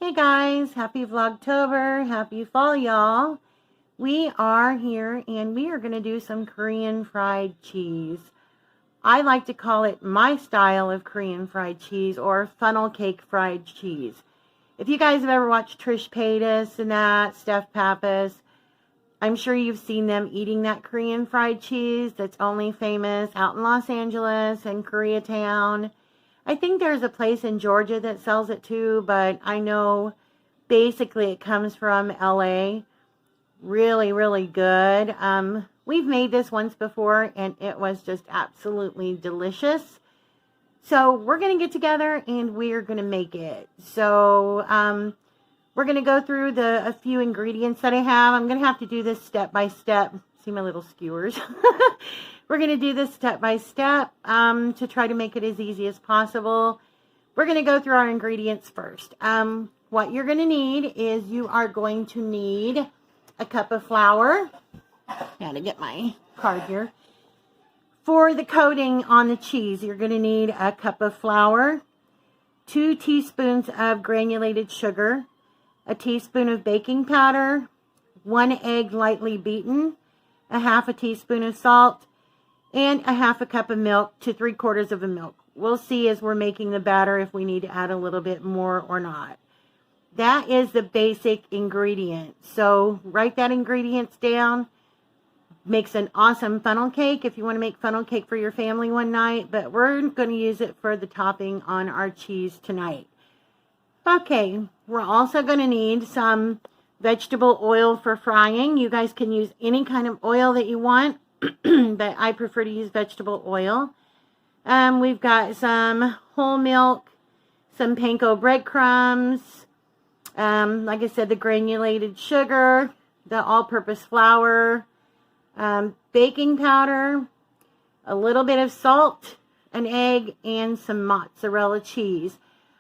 Hey guys, happy Vlogtober, happy fall y'all. We are here and we are going to do some Korean fried cheese. I like to call it my style of Korean fried cheese or funnel cake fried cheese. If you guys have ever watched Trish Paytas and that, Steph Pappas, I'm sure you've seen them eating that Korean fried cheese that's only famous out in Los Angeles and Koreatown. I think there's a place in Georgia that sells it too, but I know basically it comes from LA. Really, really good. We've made this once before and it was just absolutely delicious. So we're going to get together and we're going to make it. So we're going to go through a few ingredients that I have. I'm going to have to do this step by step. See my little skewers? We're going to do this step by step to try to make it as easy as possible. We're going to go through our ingredients first. What you're going to need is you are going to need a cup of flour. Gotta get my card here. For the coating on the cheese, you're going to need a cup of flour, 2 teaspoons of granulated sugar, a teaspoon of baking powder, 1 egg lightly beaten, a half a teaspoon of salt, and a half a cup of milk to 3/4 of a milk. We'll see as we're making the batter if we need to add a little bit more or not. That is the basic ingredient. So write that ingredients down. Makes an awesome funnel cake if you want to make funnel cake for your family one night, but we're going to use it for the topping on our cheese tonight. Okay, we're also going to need some vegetable oil for frying. You guys can use any kind of oil that you want, but I prefer to use vegetable oil. We've got some whole milk, some panko breadcrumbs, like I said, the granulated sugar, the all-purpose flour, baking powder, a little bit of salt, an egg, and some mozzarella cheese.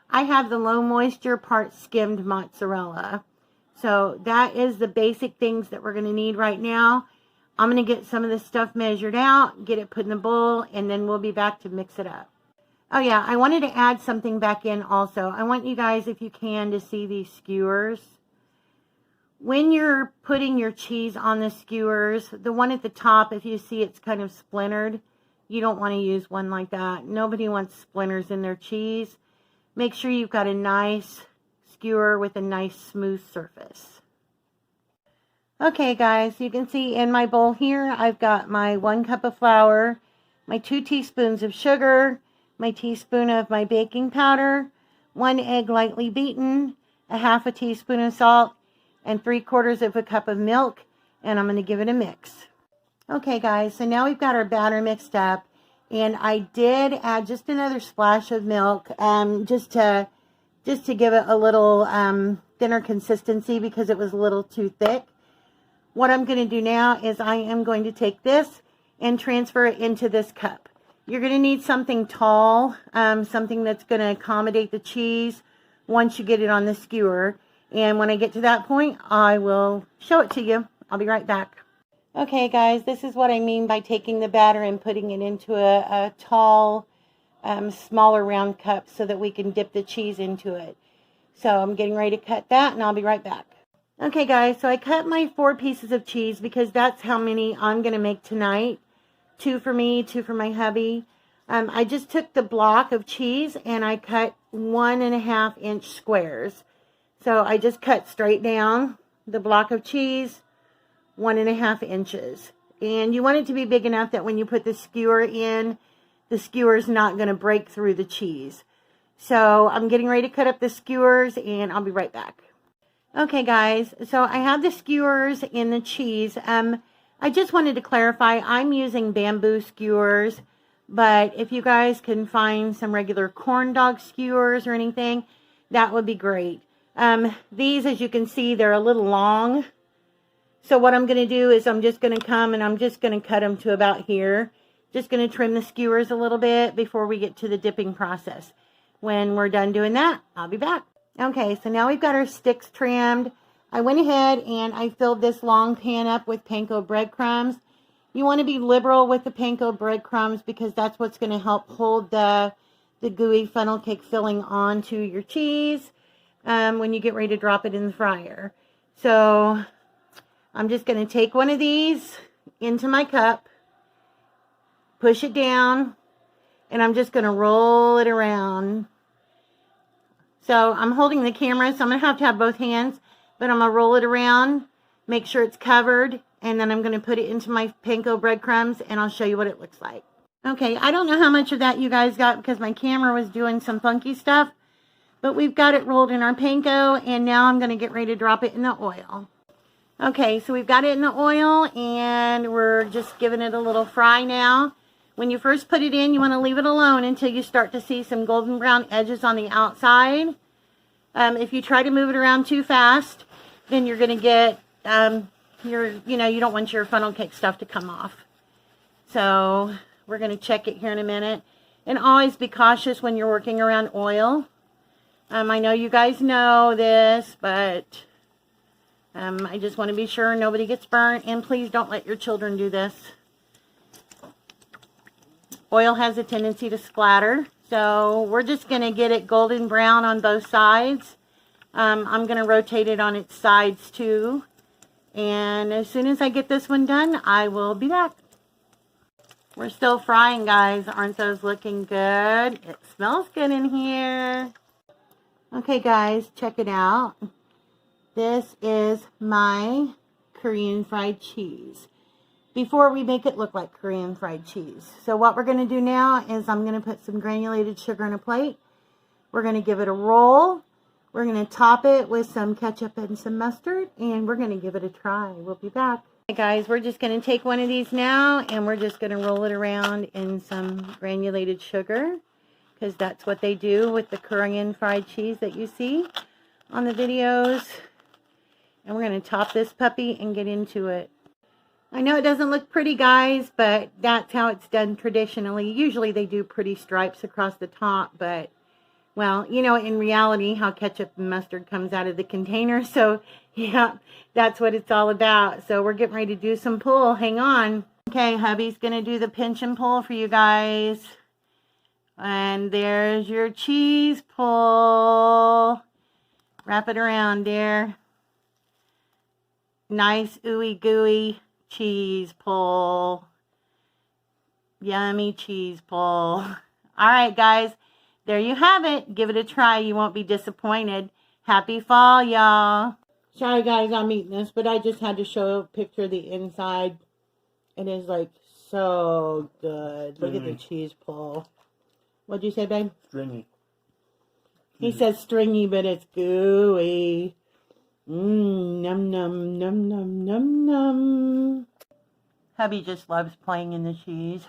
I have the low moisture part skimmed mozzarella. So that is the basic things that we're going to need right now. I'm going to get some of this stuff measured out, get it put in the bowl, and then we'll be back to mix it up. Oh yeah, I wanted to add something back in also. I want you guys, if you can, to see these skewers. When you're putting your cheese on the skewers, the one at the top, if you see it's kind of splintered, you don't want to use one like that. Nobody wants splinters in their cheese. Make sure you've got a nice skewer with a nice smooth surface. Okay guys, you can see in my bowl here, I've got my 1 cup of flour, my 2 teaspoons of sugar, my teaspoon of my baking powder, 1 egg lightly beaten, a half a teaspoon of salt, and 3/4 of a cup of milk, and I'm going to give it a mix. Okay guys, so now we've got our batter mixed up, and I did add just another splash of milk, just to give it a little thinner consistency because it was a little too thick. What I'm going to do now is I am going to take this and transfer it into this cup. You're going to need something tall, something that's going to accommodate the cheese once you get it on the skewer. And when I get to that point, I will show it to you. I'll be right back. Okay, guys, this is what I mean by taking the batter and putting it into a tall, smaller round cup so that we can dip the cheese into it. So I'm getting ready to cut that, and I'll be right back. Okay, guys, so I cut my 4 pieces of cheese because that's how many I'm going to make tonight. 2 for me, 2 for my hubby. I just took the block of cheese and I cut 1.5 inch squares. So I just cut straight down the block of cheese, 1.5 inches. And you want it to be big enough that when you put the skewer in, the skewer's not going to break through the cheese. So I'm getting ready to cut up the skewers and I'll be right back. Okay guys, so I have the skewers in the cheese. I just wanted to clarify, I'm using bamboo skewers, but if you guys can find some regular corn dog skewers or anything, that would be great. These, as you can see, they're a little long. So what I'm going to do is I'm just going to come and I'm just going to cut them to about here. Just going to trim the skewers a little bit before we get to the dipping process. When we're done doing that, I'll be back. Okay, so now we've got our sticks trimmed. I went ahead and I filled this long pan up with panko breadcrumbs. You want to be liberal with the panko breadcrumbs because that's what's going to help hold the gooey funnel cake filling onto your cheese. when you get ready to drop it in the fryer. So I'm just going to take one of these into my cup, push it down, and I'm just going to roll it around. So I'm holding the camera, so I'm going to have both hands, but I'm going to roll it around, make sure it's covered, and then I'm going to put it into my panko breadcrumbs, and I'll show you what it looks like. Okay, I don't know how much of that you guys got because my camera was doing some funky stuff, but we've got it rolled in our panko, and now I'm going to get ready to drop it in the oil. Okay, so we've got it in the oil, and we're just giving it a little fry now. When you first put it in, you want to leave it alone until you start to see some golden brown edges on the outside. If you try to move it around too fast, then you're going to get, you don't want your funnel cake stuff to come off. So we're going to check it here in a minute. And always be cautious when you're working around oil. I know you guys know this, but I just want to be sure nobody gets burnt. And please don't let your children do this. Oil has a tendency to splatter, so we're just going to get it golden brown on both sides. I'm going to rotate it on its sides too, and as soon as I get this one done, I will be back. We're still frying, guys. Aren't those looking good? It smells good in here. Okay, guys, check it out. This is my Korean fried cheese. Before we make it look like Korean fried cheese. So what we're going to do now is I'm going to put some granulated sugar in a plate. We're going to give it a roll. We're going to top it with some ketchup and some mustard. And we're going to give it a try. We'll be back. Okay, guys, we're just going to take one of these now. And we're just going to roll it around in some granulated sugar. Because that's what they do with the Korean fried cheese that you see on the videos. And we're going to top this puppy and get into it. I know it doesn't look pretty, guys, but that's how it's done traditionally. Usually they do pretty stripes across the top, but, well, you know, in reality, how ketchup and mustard comes out of the container. So, yeah, that's what it's all about. So we're getting ready to do some pull. Hang on. Okay, hubby's going to do the pinch and pull for you guys. And there's your cheese pull. Wrap it around, dear. Nice, ooey gooey cheese pull. Yummy cheese pull. Alright, guys. There you have it. Give it a try. You won't be disappointed. Happy fall, y'all. Sorry, guys, I'm eating this, but I just had to show a picture of the inside. It is, like, so good. Look at the cheese pull. What'd you say, babe? Stringy. He says stringy, but it's gooey. Num num num num num num. Hubby just loves playing in the cheese.